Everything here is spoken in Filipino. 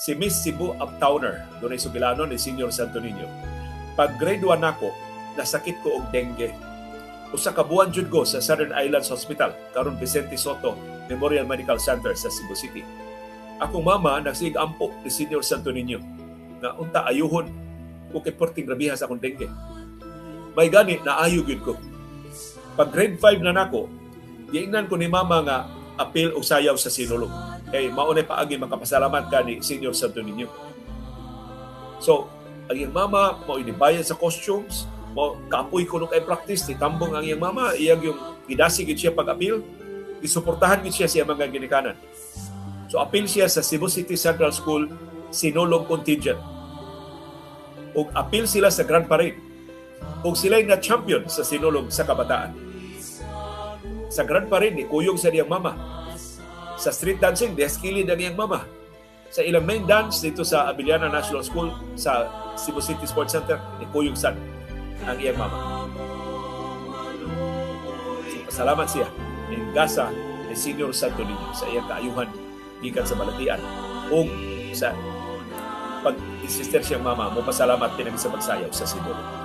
si Miss Cebu Uptowner, doon ay sugilano ni Senior Santo Niño. Pag grade 1 nako, nasakit ko og dengue. Usa ka buwan jud ko sa Southern Islands Hospital, karon Vicente Soto Memorial Medical Center sa Cebu City. Akong mama nagsig ampo ni Senior Santo Niño na unta ayuhon ko kay porting rabihas akong dengue. May gani naayo gyud ko. Pag grade 5 na nako, giingnan ko ni mama nga apil og sayaw sa sinulog. Kay maunay paagi makapasalamat ka ni Senior Santo Niño. So, ang iyang mama mo inibayad sa costumes, mo kapoy ko nung kay practice ni tambong ang iyang mama, iyang yung gidasi gid siya pag apil, gisuportahan gid siya sa mga ginikanan. So apil siya sa Cebu City Central School Sinulog Contingent. Ug apil sila sa Grand Parade. Ug sila na champion sa sinulog sa kabataan. Sa Grand Parade ni kuyog sa diyang mama. Sa street dancing, deskilid ang iyang mama. Sa ilang main dance dito sa Abiliana National School sa Cebu City Sports Center, ni kuyog sad ang iyang mama. So, pasalamat siya ng gasa ni Senior Santo Niño sa iyang kaayuhan gikan sa balatian o sa pag-sister siyang mama mo pasalamat pinag sa pagsayaw sa sinulog.